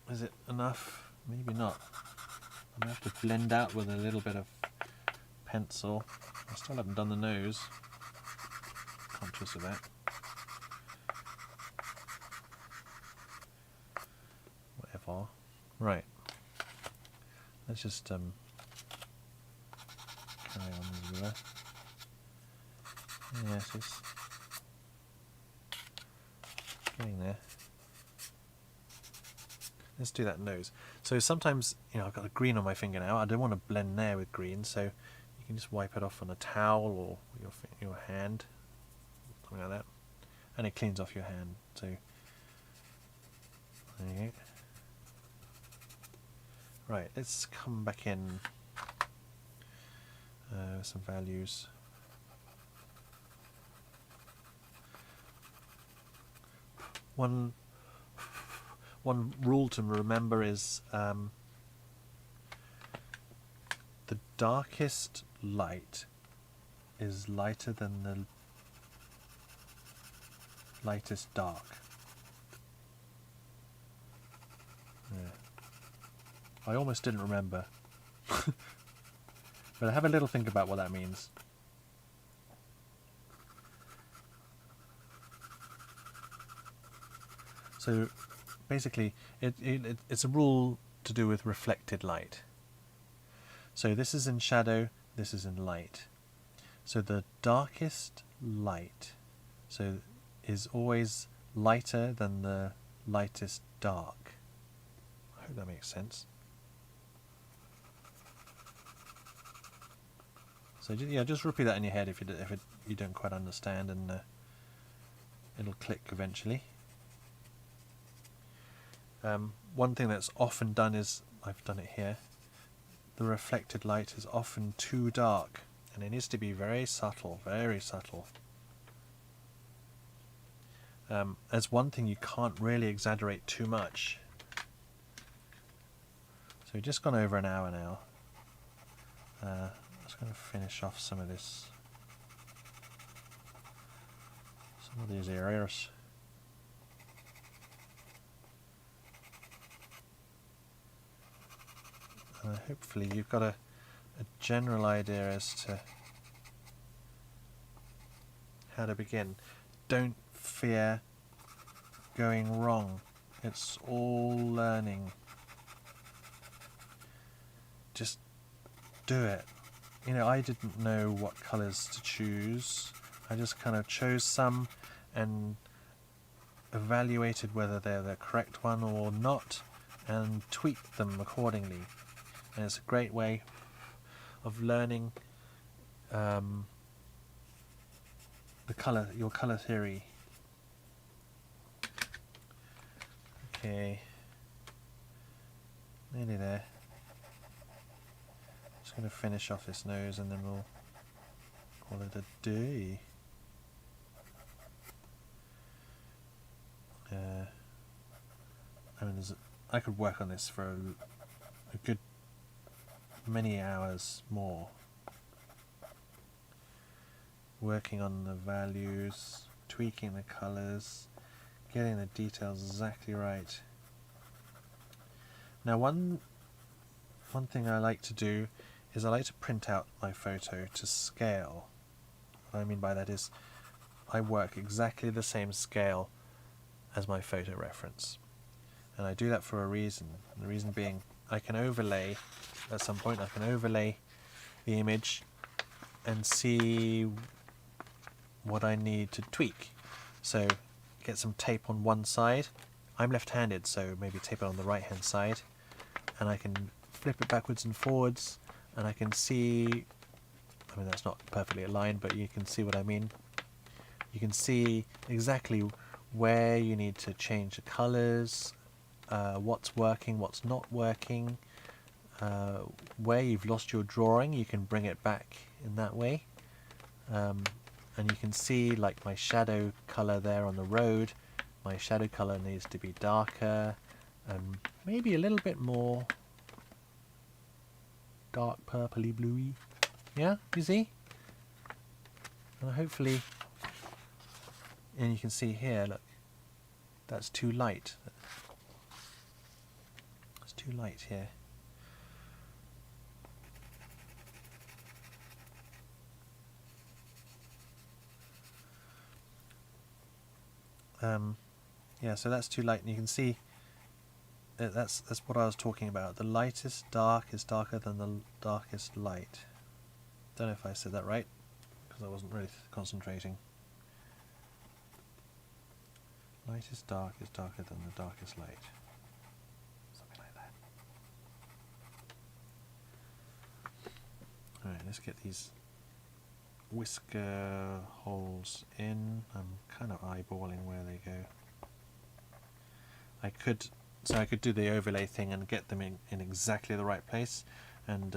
Is it enough? Maybe not. I'm going to have to blend out with a little bit of pencil. I still haven't done the nose. Conscious of that. Whatever. Right. Let's just carry on with the ruler. Yes, it's getting there. Let's do that nose. So sometimes, you know, I've got a green on my finger now. I don't want to blend there with green, so you can just wipe it off on a towel or your hand, something like that, and it cleans off your hand. So there you go. Right, let's come back in with some values. One rule to remember is the darkest light is lighter than the lightest dark. Yeah. I almost didn't remember. But have a little think about what that means. So basically, it's a rule to do with reflected light. So this is in shadow, this is in light. So the darkest light is always lighter than the lightest dark. I hope that makes sense. So yeah, just repeat that in your head if you don't quite understand, and it'll click eventually. One thing that's often done is, I've done it here, the reflected light is often too dark, and it needs to be very subtle, very subtle. As one thing, you can't really exaggerate too much. So we've just gone over an hour now. I'm just going to finish off some of these areas. Hopefully you've got a general idea as to how to begin. Don't fear going wrong. It's all learning. Just do it. you know, I didn't know what colours to choose. I just kind of chose some and evaluated whether they're the correct one or not, and tweaked them accordingly. And it's a great way of learning your colour theory. Okay, nearly there. Just going to finish off this nose and then we'll call it a day. I mean, I could work on this for a good many hours more. Working on the values, tweaking the colours, getting the details exactly right. Now one thing I like to do is I like to print out my photo to scale. What I mean by that is I work exactly the same scale as my photo reference. And I do that for a reason. The reason being I can overlay, at some point I can overlay the image and see what I need to tweak. So get some tape on one side. I'm left-handed, so maybe tape it on the right-hand side, and I can flip it backwards and forwards, and I can see, I mean that's not perfectly aligned, but you can see what I mean. You can see exactly where you need to change the colours, what's working, what's not working, where you've lost your drawing, you can bring it back in that way. And you can see like my shadow colour there on the road, my shadow colour needs to be darker, maybe a little bit more dark purpley bluey. Yeah, you see? And hopefully, and you can see here, look, that's too light. It's too light here. Yeah, so that's too light, and you can see that's what I was talking about. The lightest dark is darker than the darkest light. Don't know if I said that right, because I wasn't really concentrating. Lightest dark is darker than the darkest light. Something like that. Alright, let's get these whisker holes in. I'm kind of eyeballing where they go. I could do the overlay thing and get them in exactly the right place, and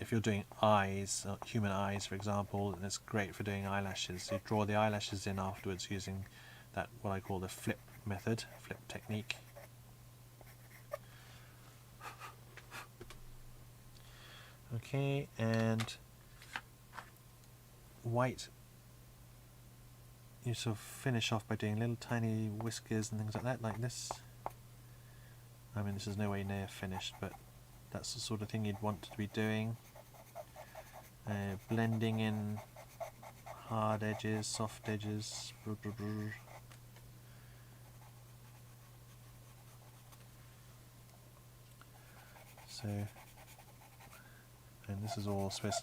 if you're doing eyes, human eyes for example, it's great for doing eyelashes. You draw the eyelashes in afterwards using that, what I call the flip method, flip technique. Okay, and white, you sort of finish off by doing little tiny whiskers and things like that, like this. I mean, this is nowhere near finished, but that's the sort of thing you'd want to be doing. Blending in hard edges, soft edges. So, and this is all supposed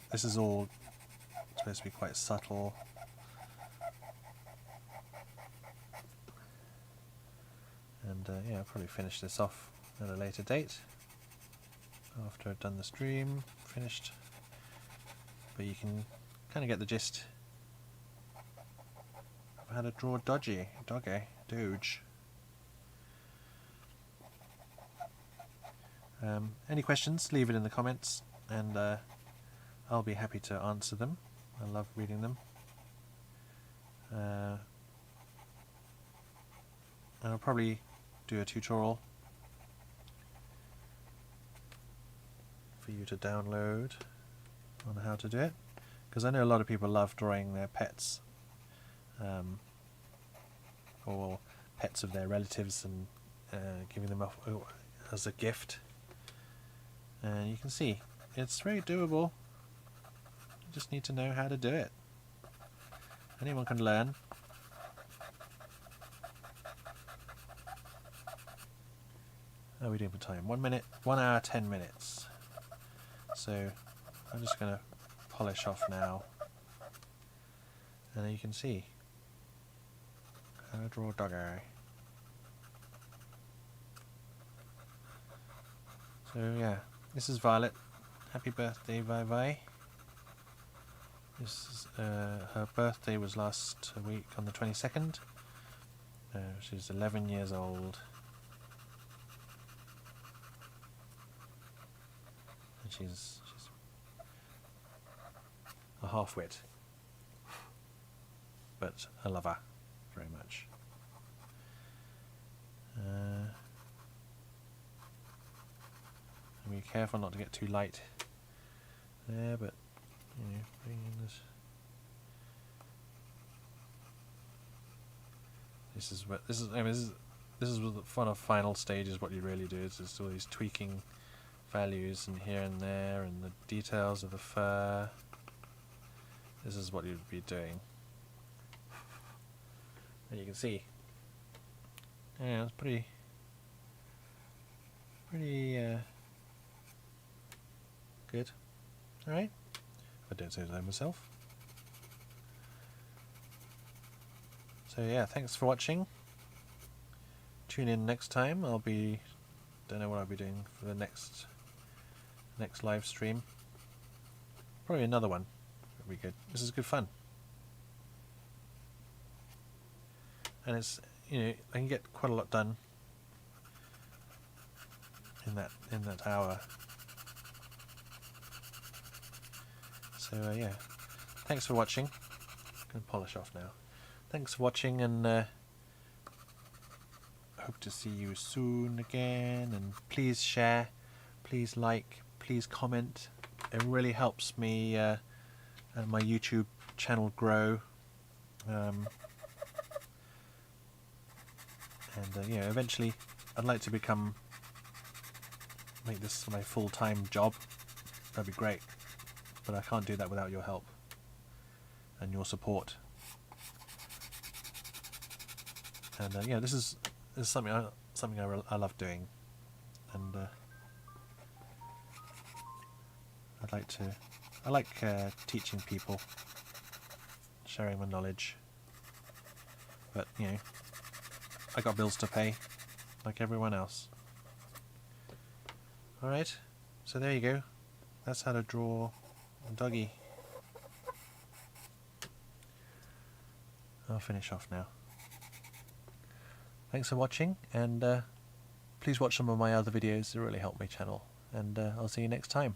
to be quite subtle. And yeah, I'll probably finish this off at a later date after I've done the stream, finished. But you can kind of get the gist of how to draw Doge. Any questions, leave it in the comments, and I'll be happy to answer them. I love reading them. And I'll probably do a tutorial for you to download on how to do it, because I know a lot of people love drawing their pets, or pets of their relatives, and giving them off as a gift. And you can see it's very doable. You just need to know how to do it. Anyone can learn. How are we doing for time? 1 minute, 1 hour, 10 minutes. So I'm just going to polish off now. And then you can see how to draw a doggo. So yeah, this is Violet. Happy birthday, Vi. This is, her birthday was last week on the 22nd. She's 11 years old. And she's a half-wit. But I love her very much. Be careful not to get too light there, but you know, bring in this. This is what this is. I mean, this is the fun of final stages. What you really do is just all these tweaking values and here and there, and the details of the fur. This is what you'd be doing, and you can see. Yeah, it's pretty. Good. Alright. I don't say so myself. So yeah, thanks for watching. Tune in next time. Don't know what I'll be doing for the next live stream. Probably another one. It'll be good. This is good fun. And it's, you know, I can get quite a lot done in that hour. So yeah, thanks for watching. I'm going to polish off now. Thanks for watching, and hope to see you soon again. And please share, please like, please comment. It really helps me and my YouTube channel grow. And you know, eventually, I'd like to make this my full-time job. That'd be great. But I can't do that without your help and your support. And yeah, this is something I love doing, and I like teaching people, sharing my knowledge. But you know, I got bills to pay, like everyone else. All right, so there you go. That's how to draw a doggy. I'll finish off now. Thanks for watching, and please watch some of my other videos. They really help my channel, and I'll see you next time.